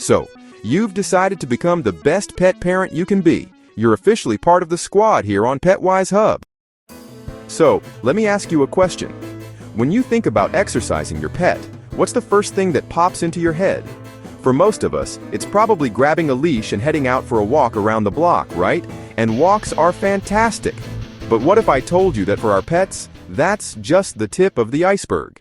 So, you've decided to become the best pet parent you can be. You're officially part of the squad here on PetWise Hub. So, let me ask you a question. When you think about exercising your pet, what's the first thing that pops into your head? For most of us, it's probably grabbing a leash and heading out for a walk around the block, right? And walks are fantastic. But what if I told you that for our pets, that's just the tip of the iceberg?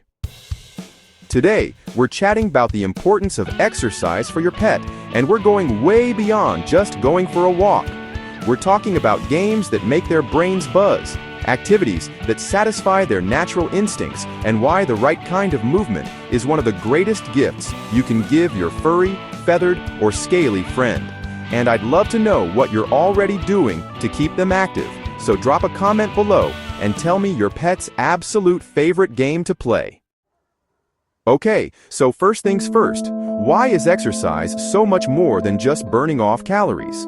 Today, we're chatting about the importance of exercise for your pet, and we're going way beyond just going for a walk. We're talking about games that make their brains buzz, activities that satisfy their natural instincts, and why the right kind of movement is one of the greatest gifts you can give your furry, feathered, or scaly friend. And I'd love to know what you're already doing to keep them active, so drop a comment below and tell me your pet's absolute favorite game to play. Okay, so first things first, why is exercise so much more than just burning off calories?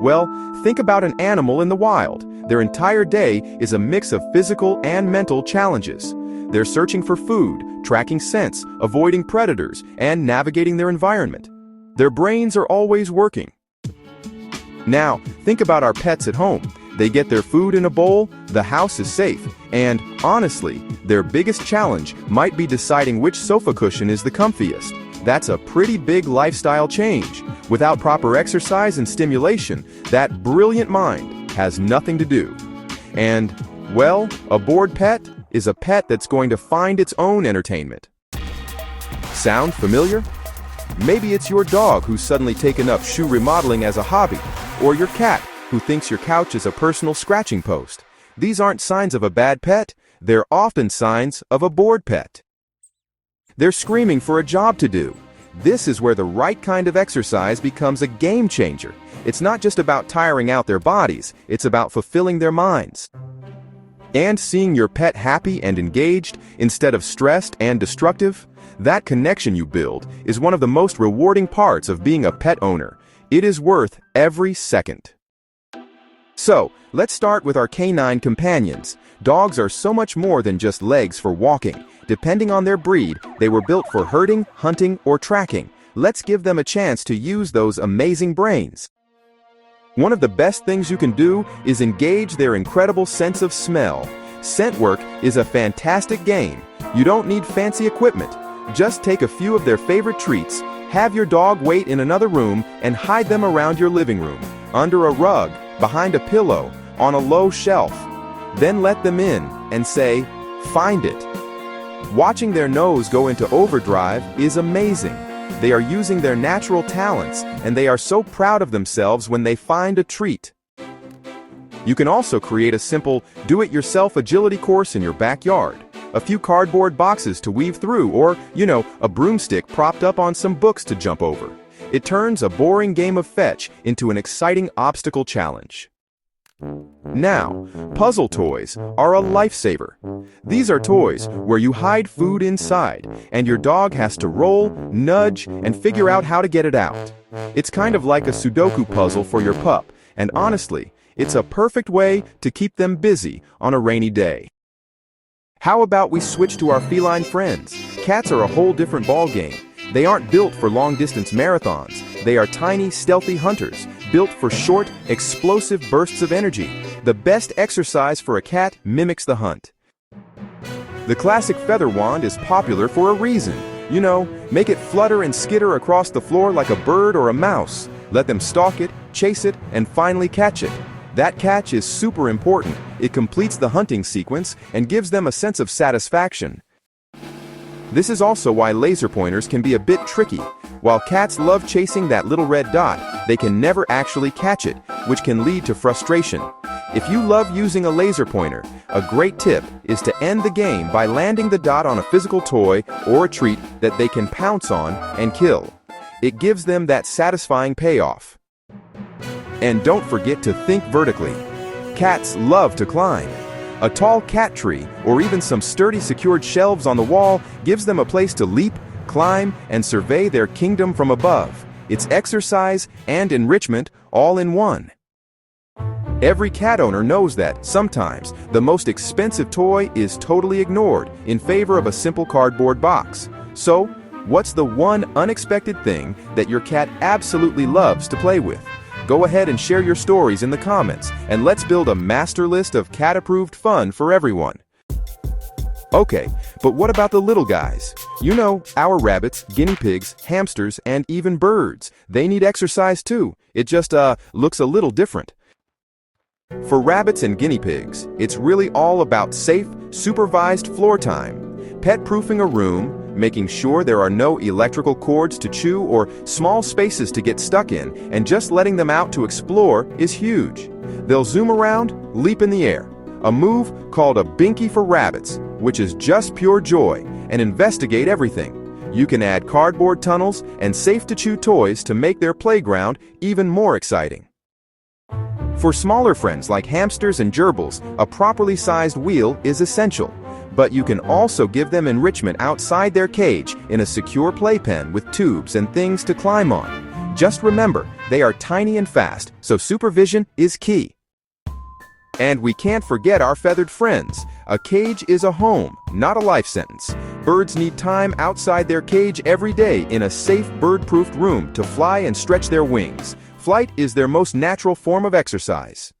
Well, think about an animal in the wild. Their entire day is a mix of physical and mental challenges. They're searching for food, tracking scents, avoiding predators, and navigating their environment. Their brains are always working. Now, think about our pets at home. They get their food in a bowl, the house is safe, and, honestly, their biggest challenge might be deciding which sofa cushion is the comfiest. That's a pretty big lifestyle change. Without proper exercise and stimulation, that brilliant mind has nothing to do. And, well, a bored pet is a pet that's going to find its own entertainment. Sound familiar? Maybe it's your dog who's suddenly taken up shoe remodeling as a hobby, or your cat who thinks your couch is a personal scratching post. These aren't signs of a bad pet, they're often signs of a bored pet. They're screaming for a job to do. This is where the right kind of exercise becomes a game changer. It's not just about tiring out their bodies, it's about fulfilling their minds. And seeing your pet happy and engaged instead of stressed and destructive, that connection you build is one of the most rewarding parts of being a pet owner. It is worth every second. So, let's start with our canine companions. Dogs are so much more than just legs for walking. Depending on their breed, they were built for herding, hunting, or tracking. Let's give them a chance to use those amazing brains. One of the best things you can do is engage their incredible sense of smell. Scent work is a fantastic game. You don't need fancy equipment. Just take a few of their favorite treats, have your dog wait in another room, and hide them around your living room, under a rug, behind a pillow, on a low shelf. Then let them in and say, "Find it." Watching their nose go into overdrive is amazing. They are using their natural talents, and they are so proud of themselves when they find a treat. You can also create a simple, do-it-yourself agility course in your backyard. A few cardboard boxes to weave through, or, a broomstick propped up on some books to jump over. It turns a boring game of fetch into an exciting obstacle challenge. Now, puzzle toys are a lifesaver. These are toys where you hide food inside, and your dog has to roll, nudge, and figure out how to get it out. It's kind of like a Sudoku puzzle for your pup, and honestly, it's a perfect way to keep them busy on a rainy day. How about we switch to our feline friends? Cats are a whole different ballgame. They aren't built for long-distance marathons. They are tiny, stealthy hunters, built for short, explosive bursts of energy. The best exercise for a cat mimics the hunt. The classic feather wand is popular for a reason. Make it flutter and skitter across the floor like a bird or a mouse. Let them stalk it, chase it, and finally catch it. That catch is super important. It completes the hunting sequence and gives them a sense of satisfaction. This is also why laser pointers can be a bit tricky. While cats love chasing that little red dot, they can never actually catch it, which can lead to frustration. If you love using a laser pointer, a great tip is to end the game by landing the dot on a physical toy or a treat that they can pounce on and kill. It gives them that satisfying payoff. And don't forget to think vertically. Cats love to climb. A tall cat tree, or even some sturdy secured shelves on the wall, gives them a place to leap, climb, and survey their kingdom from above. It's exercise and enrichment all in one. Every cat owner knows that, sometimes, the most expensive toy is totally ignored in favor of a simple cardboard box. So, What's the one unexpected thing that your cat absolutely loves to play with? Go ahead and share your stories in the comments, and let's build a master list of cat-approved fun for everyone. Okay, but what about the little guys? You know, our rabbits, guinea pigs, hamsters, and even birds. They need exercise too. It just, looks a little different. For rabbits and guinea pigs, it's really all about safe, supervised floor time. Pet-proofing a room, making sure there are no electrical cords to chew or small spaces to get stuck in, and just letting them out to explore is huge. They'll zoom around, leap in the air. A move called a binky for rabbits, which is just pure joy, and investigate everything. You can add cardboard tunnels and safe-to-chew toys to make their playground even more exciting. For smaller friends like hamsters and gerbils, a properly sized wheel is essential. But you can also give them enrichment outside their cage in a secure playpen with tubes and things to climb on. Just remember, they are tiny and fast, so supervision is key. And we can't forget our feathered friends. A cage is a home, not a life sentence. Birds need time outside their cage every day in a safe bird-proofed room to fly and stretch their wings. Flight is their most natural form of exercise.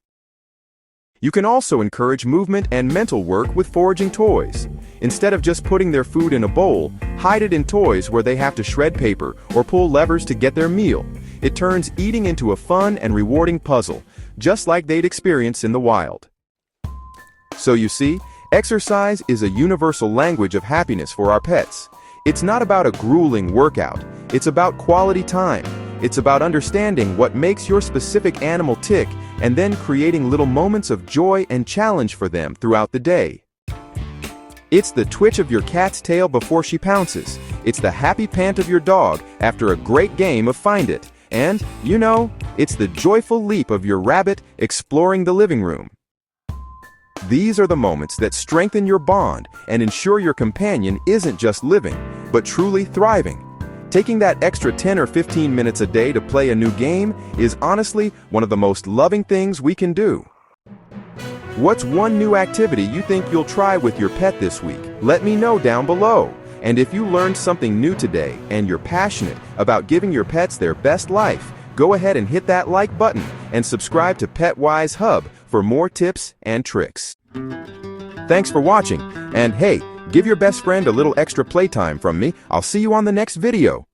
You can also encourage movement and mental work with foraging toys. Instead of just putting their food in a bowl, hide it in toys where they have to shred paper or pull levers to get their meal. It turns eating into a fun and rewarding puzzle, just like they'd experience in the wild. So you see, exercise is a universal language of happiness for our pets. It's not about a grueling workout. It's about quality time. It's about understanding what makes your specific animal tick and then creating little moments of joy and challenge for them throughout the day. It's the twitch of your cat's tail before she pounces. It's the happy pant of your dog after a great game of Find It. And, you know, it's the joyful leap of your rabbit exploring the living room. These are the moments that strengthen your bond and ensure your companion isn't just living, but truly thriving. Taking that extra 10 or 15 minutes a day to play a new game is honestly one of the most loving things we can do. What's one new activity you think you'll try with your pet this week? Let me know down below. And if you learned something new today and you're passionate about giving your pets their best life, go ahead and hit that like button and subscribe to PetWise Hub for more tips and tricks. Thanks for watching, and hey, give your best friend a little extra playtime from me. I'll see you on the next video.